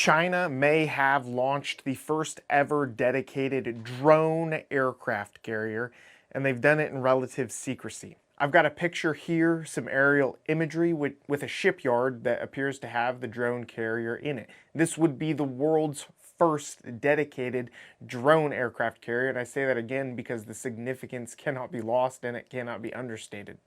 China may have launched the first ever dedicated drone aircraft carrier, and they've done it in relative secrecy. I've got a picture here, some aerial imagery with a shipyard that appears to have the drone carrier in it. This would be the world's first dedicated drone aircraft carrier, and I say that again because the significance cannot be lost and it cannot be understated.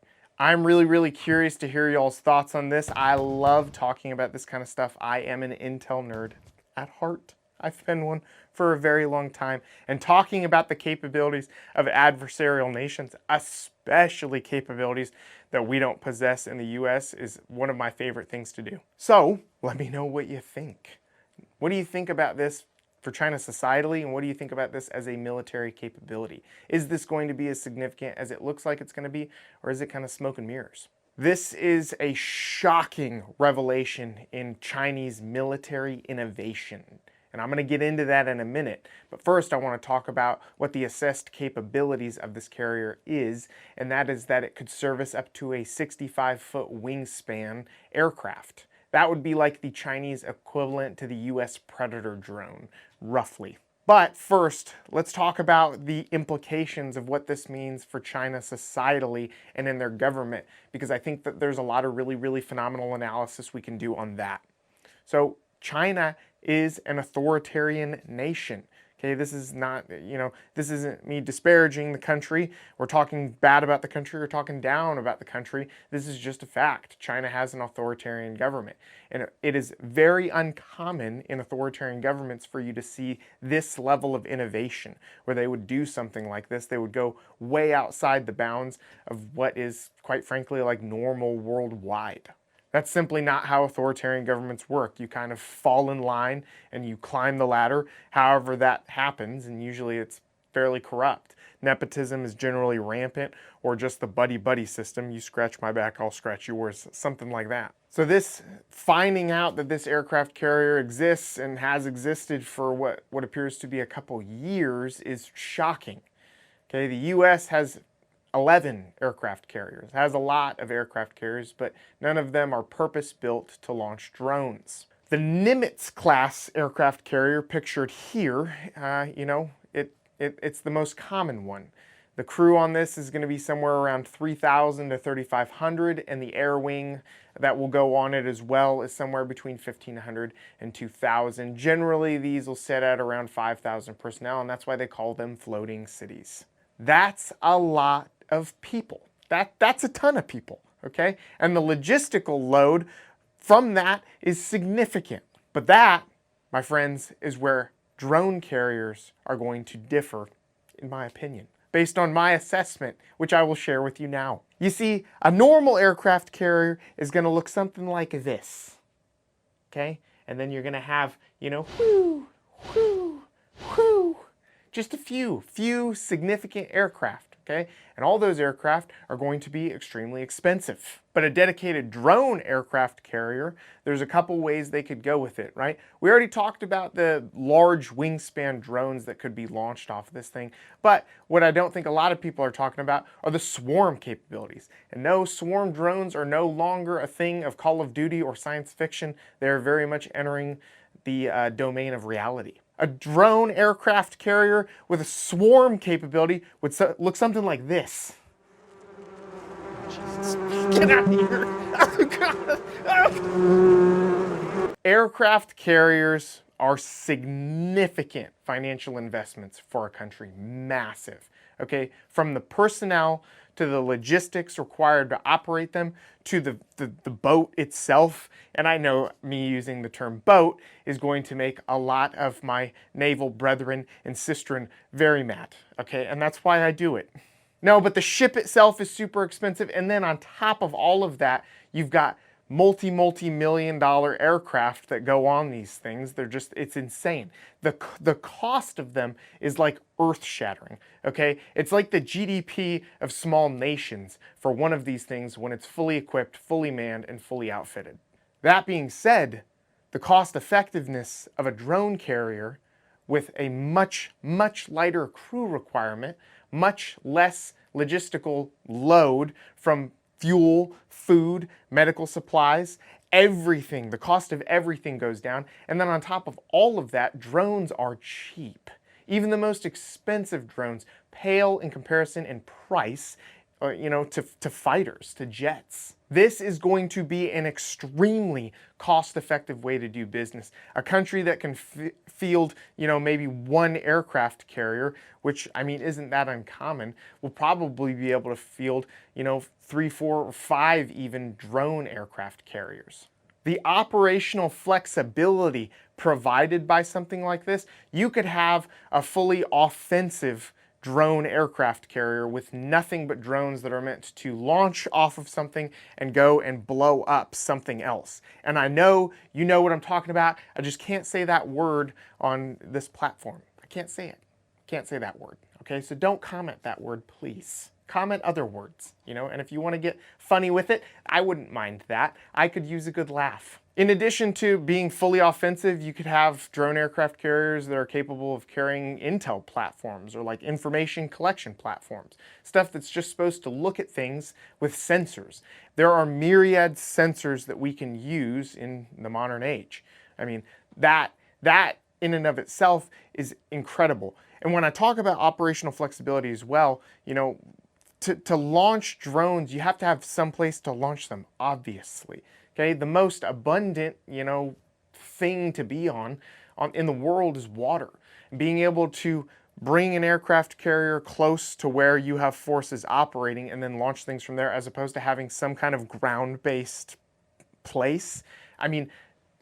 I'm really curious to hear y'all's thoughts on this. I love talking about this kind of stuff. I am an Intel nerd at heart. I've been one for a very long time. And talking about the capabilities of adversarial nations, especially capabilities that we don't possess in the US, is one of my favorite things to do. So let me know what you think. What do you think about this for China societally, and what do you think about this as a military capability? Is this going to be as significant as it looks like it's going to be, or is it kind of smoke and mirrors? This is a shocking revelation in Chinese military innovation, and I'm going to get into that in a minute. But first, I want to talk about what the assessed capabilities of this carrier is, and that is that it could service up to a 65-foot wingspan aircraft. That would be like the Chinese equivalent to the US Predator drone, roughly. But first, let's talk about the implications of what this means for China societally and in their government, because I think that there's a lot of really phenomenal analysis we can do on that. So China is an authoritarian nation. Okay, this is not, this isn't me disparaging the country. We're talking bad about the country or talking down about the country. This is just a fact. China has an authoritarian government. And it is very uncommon in authoritarian governments for you to see this level of innovation, where they would do something like this. They would go way outside the bounds of what is, quite frankly, like normal worldwide. That's simply not how authoritarian governments work. You kind of fall in line and you climb the ladder, however that happens, and usually it's fairly corrupt. Nepotism is generally rampant, or just the buddy-buddy system. You scratch my back, I'll scratch yours, something like that. So this finding out that this aircraft carrier exists and has existed for what appears to be a couple years is shocking. Okay, the US has 11 aircraft carriers. It has a lot of aircraft carriers, but none of them are purpose-built to launch drones. The Nimitz class aircraft carrier pictured here, it's the most common one. The crew on this is going to be somewhere around 3,000 to 3,500, and the air wing that will go on it as well is somewhere between 1,500 and 2,000. Generally, these will sit at around 5,000 personnel, and that's why they call them floating cities. That's a lot of people. That's a ton of people, okay? And the logistical load from that is significant. But that, my friends, is where drone carriers are going to differ, in my opinion, based on my assessment, which I will share with you now. You see, a normal aircraft carrier is going to look something like this, okay? And then you're going to have, just a few significant aircraft, okay? And all those aircraft are going to be extremely expensive. But a dedicated drone aircraft carrier, there's a couple ways they could go with it, right? We already talked about the large wingspan drones that could be launched off of this thing, but what I don't think a lot of people are talking about are the swarm capabilities. And no, swarm drones are no longer a thing of Call of Duty or science fiction. They're very much entering the domain of reality. A drone aircraft carrier with a swarm capability would look something like this. Jesus, get out of here. Oh, God. Aircraft carriers are significant financial investments for a country. Massive. Okay, from the personnel to the logistics required to operate them, to the boat itself. And I know me using the term boat is going to make a lot of my naval brethren and sistren very mad, okay? And that's why I do it. No, but the ship itself is super expensive, and then on top of all of that, you've got multi-million-dollar aircraft that go on these things. It's insane. The cost of them is like earth-shattering, okay? It's like the GDP of small nations for one of these things when it's fully equipped, fully manned, and fully outfitted. That being said, the cost effectiveness of a drone carrier with a much lighter crew requirement, much less logistical load from fuel, food, medical supplies, everything, the cost of everything goes down. And then on top of all of that, drones are cheap. Even the most expensive drones pale in comparison in price, to fighters, to jets. This is going to be an extremely cost-effective way to do business. A country that can field, maybe one aircraft carrier, which, I mean, isn't that uncommon, will probably be able to field, 3, 4, or 5 even drone aircraft carriers. The operational flexibility provided by something like this, you could have a fully offensive drone aircraft carrier with nothing but drones that are meant to launch off of something and go and blow up something else. And I know you know what I'm talking about. I just can't say that word on this platform. I can't say it. Can't say that word. Okay, so don't comment that word, please. Comment other words, and if you want to get funny with it, I wouldn't mind that. I could use a good laugh. In addition to being fully offensive, you could have drone aircraft carriers that are capable of carrying intel platforms or like information collection platforms, stuff that's just supposed to look at things with sensors. There are myriad sensors that we can use in the modern age. I mean, that in and of itself is incredible. And when I talk about operational flexibility as well, to launch drones, you have to have some place to launch them, obviously. Okay, the most abundant, thing to be on in the world is water. Being able to bring an aircraft carrier close to where you have forces operating and then launch things from there, as opposed to having some kind of ground-based place. I mean,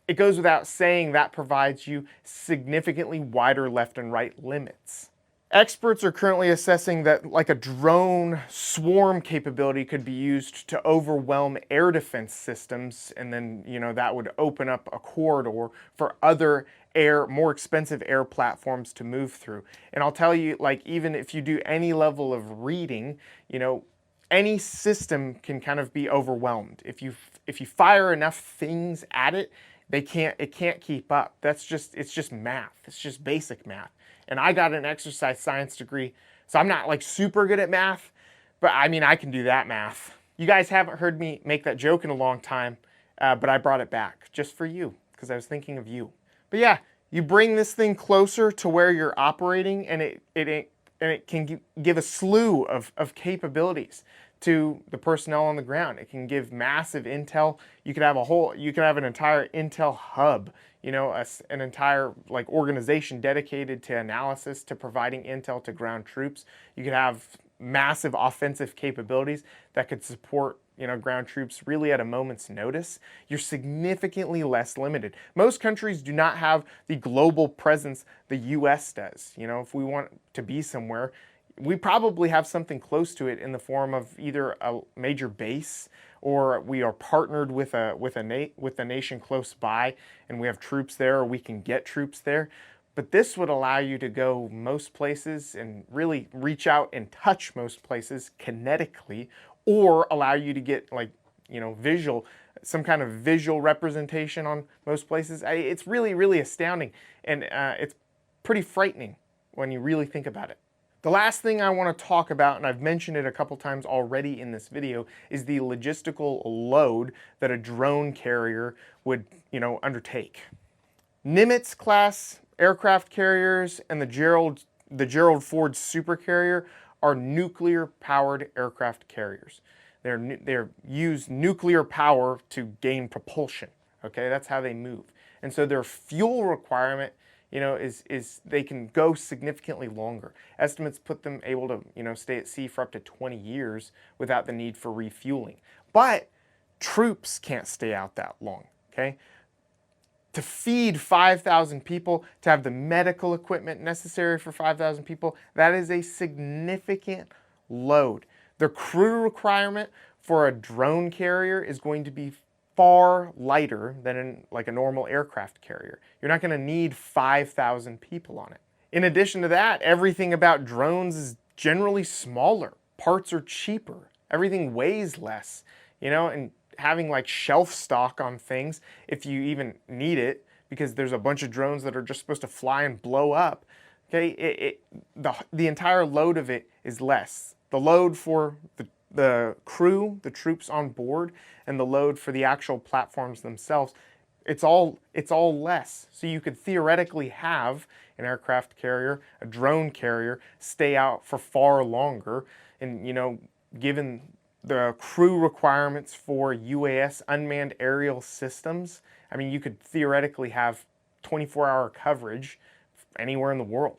it goes without saying that provides you significantly wider left and right limits. Experts are currently assessing that like a drone swarm capability could be used to overwhelm air defense systems, and then, that would open up a corridor for other more expensive air platforms to move through. And I'll tell you, like, even if you do any level of reading, any system can kind of be overwhelmed. If you fire enough things at it, it can't keep up. It's just math. It's just basic math. And I got an exercise science degree, so I'm not like super good at math, but I mean, I can do that math. You guys haven't heard me make that joke in a long time, but I brought it back just for you, because I was thinking of you. But yeah, you bring this thing closer to where you're operating, and it can give a slew of capabilities to the personnel on the ground. It can give massive intel. You could have an entire intel hub, an entire like organization dedicated to analysis, to providing intel to ground troops. You could have massive offensive capabilities that could support, ground troops really at a moment's notice. You're significantly less limited. Most countries do not have the global presence the US does. If we want to be somewhere, we probably have something close to it in the form of either a major base, or we are partnered with a nation close by and we have troops there, or we can get troops there. But this would allow you to go most places and really reach out and touch most places kinetically, or allow you to get like, some kind of visual representation on most places. It's really, really astounding, and it's pretty frightening when you really think about it. The last thing I want to talk about, and I've mentioned it a couple times already in this video, is the logistical load that a drone carrier would, undertake. Nimitz class aircraft carriers and the Gerald Ford supercarrier are nuclear-powered aircraft carriers. They're use nuclear power to gain propulsion. Okay, that's how they move, and so their fuel requirement, is they can go significantly longer. Estimates put them able to, stay at sea for up to 20 years without the need for refueling. But troops can't stay out that long, okay? To feed 5,000 people, to have the medical equipment necessary for 5,000 people, that is a significant load. The crew requirement for a drone carrier is going to be far lighter than in like a normal aircraft carrier. You're not going to need 5,000 people on it. In addition to that, everything about drones is generally smaller. Parts are cheaper. Everything weighs less, and having like shelf stock on things, if you even need it, because there's a bunch of drones that are just supposed to fly and blow up, okay, the entire load of it is less. The load for the crew, the troops on board, and the load for the actual platforms themselves, it's all less. So you could theoretically have an aircraft carrier, a drone carrier, stay out for far longer. And, you know, given the crew requirements for UAS, unmanned aerial systems, I mean, you could theoretically have 24-hour coverage anywhere in the world.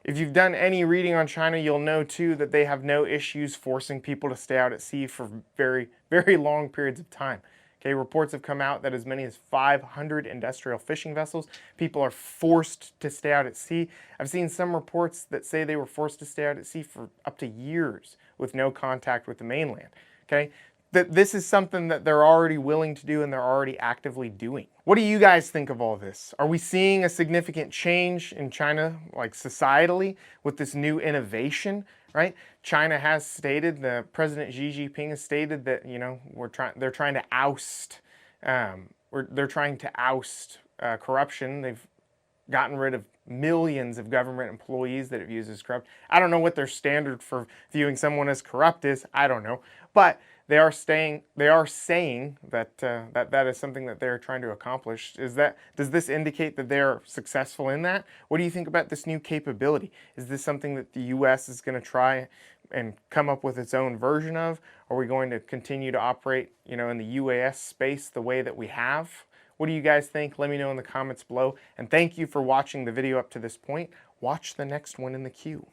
If you've done any reading on China, you'll know too that they have no issues forcing people to stay out at sea for very, very long periods of time. Okay, reports have come out that as many as 500 industrial fishing vessels, people are forced to stay out at sea. I've seen some reports that say they were forced to stay out at sea for up to years with no contact with the mainland. Okay, that this is something that they're already willing to do and they're already actively doing. What do you guys think of all this? Are we seeing a significant change in China, like societally, with this new innovation, right? China has stated, the President Xi Jinping has stated that, you know, they're trying to oust, corruption. They've gotten rid of millions of government employees that have used as corrupt. I don't know what their standard for viewing someone as corrupt is. I don't know, but they are saying that that is something that they're trying to accomplish. Does this indicate that they're successful in that? What do you think about this new capability? Is this something that the U.S. is going to try and come up with its own version of? Are we going to continue to operate, you know, in the UAS space the way that we have? What do you guys think? Let me know in the comments below. And thank you for watching the video up to this point. Watch the next one in the queue.